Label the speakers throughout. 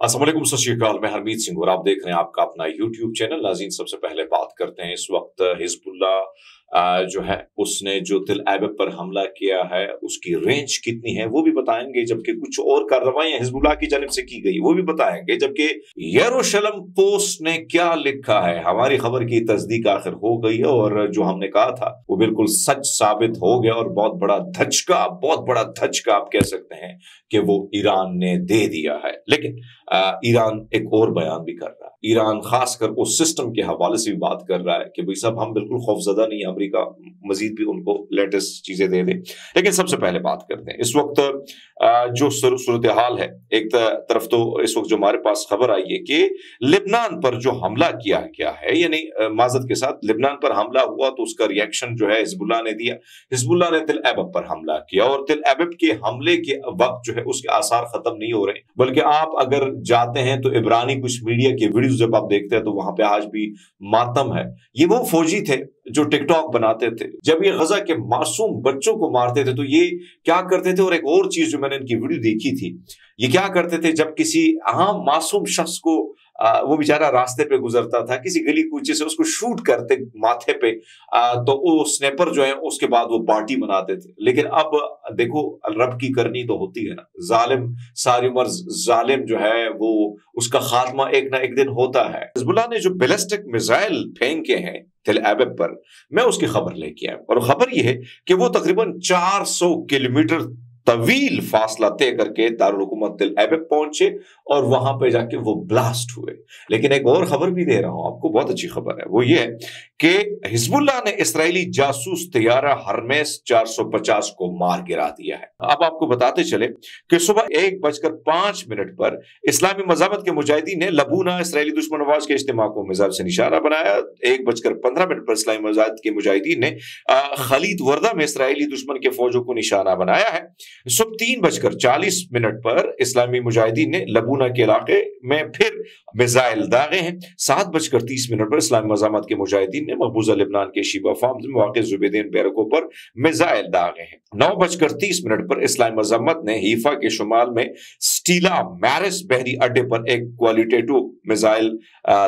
Speaker 1: अस्सलाम वालेकुम, सत श्री अकाल। मैं हरमीत सिंह और आप देख रहे हैं आपका अपना यूट्यूब चैनल। नाज़रीन, सबसे पहले बात करते हैं इस वक्त हिजबुल्लाह जो है उसने जो तिल एबिब पर हमला किया है उसकी रेंज कितनी है वो भी बताएंगे, जबकि कुछ और कार्रवाइयां हिजबुल्लाह की जानिब से की गई वो भी बताएंगे, जबकि यरूशलेम पोस्ट ने क्या लिखा है। हमारी खबर की तस्दीक आखिर हो गई है और जो हमने कहा था वो बिल्कुल सच साबित हो गया और बहुत बड़ा धचका आप कह सकते हैं कि वो ईरान ने दे दिया है। लेकिन ईरान एक और बयान भी कर रहा है। ईरान खासकर उस सिस्टम के हवाले से भी बात कर रहा है कि भाई साहब हम बिल्कुल खौफजदा नहीं, अमेरिका मजीद भी उनको लेटेस्ट चीजें दे दे। लेकिन सबसे पहले बात करते हैं इस वक्त जो सूरत हाल है। एक तरफ तो इस वक्त जो हमारे पास खबर आई है कि लिबनान पर जो हमला किया गया है, यानी माजरत के साथ लिबनान पर हमला हुआ तो उसका रिएक्शन जो है हिजबुल्लाह ने दिया। हिजबुल्लाह ने तिल एबिब पर हमला किया और तिल एबिब के हमले के वक्त जो है उसके आसार खत्म नहीं हो रहे, बल्कि आप अगर जाते हैं तो इब्रानी कुछ मीडिया के वीडियोस जब आप देखते हैं तो वहां पे आज भी मातम है। ये वो फौजी थे जो टिकटॉक बनाते थे, जब ये गजा के मासूम बच्चों को मारते थे तो ये क्या करते थे। और एक और चीज जो मैंने इनकी वीडियो देखी थी, ये क्या करते थे जब किसी आम मासूम शख्स को वो बेचारा रास्ते पे गुजरता था, किसी गली कूचे से उसको शूट करते माथे पे, तो वो स्नैपर जो है उसके बाद वो पार्टी मनाते थे। लेकिन अब देखो रब की करनी तो होती है ना, जालिम सारी उम्र जालिम जो है वो उसका खात्मा एक ना एक दिन होता है। हिजबुल्लाह ने जो बैलिस्टिक मिसाइल फेंके हैं तिल एबिब पर, मैं उसकी खबर लेके आया और खबर यह है कि वो तकरीबन 400 किलोमीटर तवील फासला तय करके दारुल हुकूमत तिल एबिब पहुंचे और वहां पे जाके वो ब्लास्ट हुए। लेकिन एक और खबर भी दे रहा हूं आपको, बहुत अच्छी खबर है, वो ये है कि हिजबुल्लाह ने इस्राएली जासूस तैयारा हरमेस 450 को मार गिरा दिया है। अब आपको बताते चले कि सुबह 1:05 पर इस्लामी मज़ामत के मुजाहिदीन ने लबूना इस्राएली दुश्मन नवाज के इज्तिमा को मिसाइल से निशाना बनाया। 1:15 पर इस्लामी मज़ामत के मुजाहिदीन ने खलीद वर्दा में इस्राएली दुश्मन के फौजों को निशाना बनाया है। सुबह 3:40 पर इस्लामी मुजाहिदीन ने लबूना के इलाके में फिर मिसाइल दागे हैं। 7:30 पर इस्लामी मज़ामत के मुजाहिदीन ने मकबूजा लिबनान के शीबा फार्म्स में वाक़ ज़ुबैदैन बैरकों पर मिसाइल दागे हैं। 9:30 पर इस्लामी मज़ामत ने हीफा के शुमाल में स्टीला मैरिस बहरी अड्डे पर एक क्वालिटेटिव मिसाइल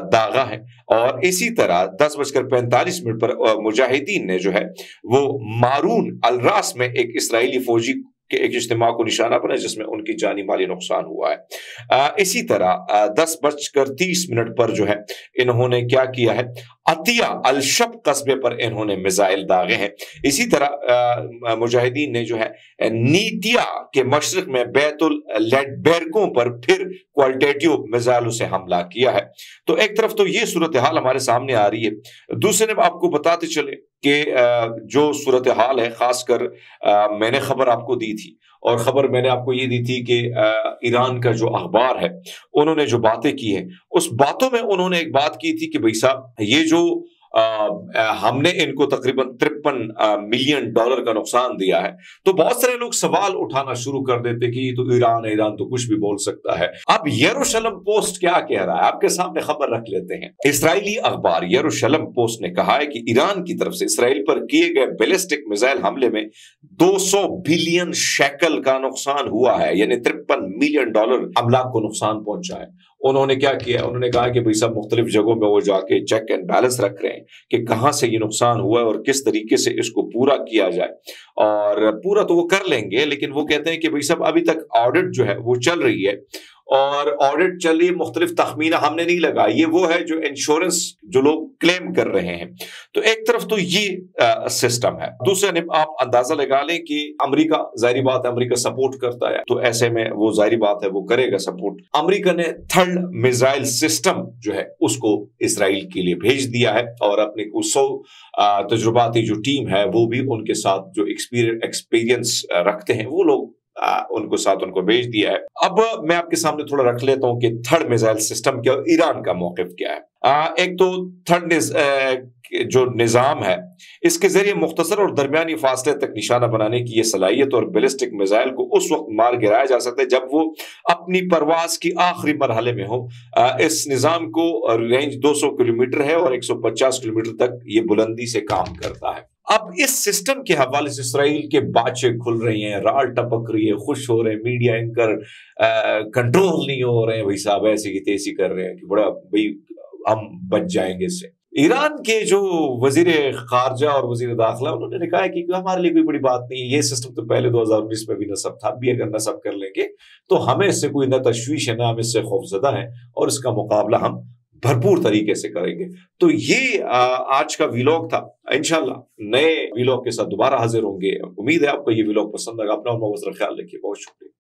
Speaker 1: दागा है। और इसी तरह 10:45 पर मुजाहिदीन ने जो है वो मारून अलरास में एक इसराइली फौजी के एक इज्तिमा को निशाना बना जिसमें उनकी जानी माली नुकसान हुआ है। इसी तरह 10:30 पर जो है इन्होंने क्या किया है, अतिया अलशब कस्बे पर इन्होंने मिसाइल दागे हैं। इसी तरह मुजाहिदीन ने जो है नीतिया के मशरक में बैतुल लेडबेरकों पर फिर क्वालिटेटिव मिसाइलों से हमला किया है। तो एक तरफ तो ये सूरत हाल हमारे सामने आ रही है, दूसरे ने आपको बताते चले कि जो सूरत हाल है, खासकर मैंने खबर आपको दी थी और खबर मैंने आपको ये दी थी कि ईरान का जो अखबार है उन्होंने जो बातें की है उस बातों में उन्होंने एक बात की थी कि भाई साहब ये जो हमने इनको तकरीबन $53 मिलियन का नुकसान दिया है। तो बहुत सारे लोग सवाल उठाना शुरू कर देते कि तो ईरान है, ईरान तो कुछ भी बोल सकता है। अब यरूशलेम पोस्ट क्या कह रहा है आपके सामने खबर रख लेते हैं। इस्राएली अखबार यरूशलेम पोस्ट ने कहा है कि ईरान की तरफ से इसराइल पर किए गए बैलिस्टिक मिसाइल हमले में 200 बिलियन शेकल का नुकसान हुआ है, यानी $53 मिलियन अमलाक को नुकसान पहुंचा है। उन्होंने क्या किया, उन्होंने कहा कि भाई सब मुख्तलिफ जगहों में वो जाके चेक एंड बैलेंस रख रहे हैं कि कहां से ये नुकसान हुआ है और किस तरीके से इसको पूरा किया जाए। और पूरा तो वो कर लेंगे, लेकिन वो कहते हैं कि भाई सब अभी तक ऑडिट जो है वो चल रही है और ऑडिट चल रही है, मुख्तलिफ तखमीना हमने नहीं लगाई, ये वो है जो इंश्योरेंस जो लोग क्लेम कर रहे हैं। तो एक तरफ तो ये सिस्टम है, दूसरे आप अंदाजा लगा लें कि अमेरिका, जाहिर बात है अमेरिका सपोर्ट करता है, तो ऐसे में वो जाहिर बात है वो करेगा सपोर्ट। अमेरिका ने थर्ड मिसाइल सिस्टम जो है उसको इसराइल के लिए भेज दिया है और अपने 100 तजुर्बाती जो टीम है वो भी उनके साथ जो एक्सपीरियंस रखते हैं वो लोग उनको भेज दिया है। अब मैं आपके सामने थोड़ा रख लेता हूं कि थर्ड मिसाइल सिस्टम क्या, ईरान का मौक़िफ़ क्या है। एक तो थर्ड जो निज़ाम है इसके जरिए मुख्तसर और दरमियानी फासले तक निशाना बनाने की ये सलाहियत और बैलिस्टिक मिसाइल को उस वक्त मार गिराया जा सकता है जब वो अपनी परवाज की आखिरी मरहले में हो। इस निज़ाम को रेंज 200 किलोमीटर है और 150 किलोमीटर तक ये बुलंदी से काम करता है। اب اس سسٹم کے حوالے سے اسرائیل کے باچے کھل رہی ہیں، رال ٹپک رہی ہے، خوش ہو رہے ہیں، میڈیا اینکر کنٹرول نہیں ہو رہے ہیں، بھائی صاحب ایسی کی تیسی کر رہے ہیں کہ بڑا بھائی ہم بچ جائیں گے اس سے۔ ایران کے جو وزیر خارجہ اور وزیر داخلہ انہوں نے کہا ہے کہ ہمارے لیے کوئی بڑی بات نہیں ہے، یہ سسٹم تو پہلے 2019 میں بھی نصب تھا، بھی اگر نصب کر لیں گے تو ہمیں اس سے کوئی نہ تشویش ہے، نہ ہم اس سے خوف زدہ ہیں، اور اس کا مقابلہ ہم بھرپور طریقے سے کریں گے۔ تو یہ آج کا ویلاگ تھا۔ انشاءاللہ نئے ویلاگ کے ساتھ دوبارہ حاضر ہوں گے۔ امید ہے آپ کو یہ ویلاگ پسند آگا۔ اپنا اور بہت سارا خیال رکھیے۔ بہت شکریہ۔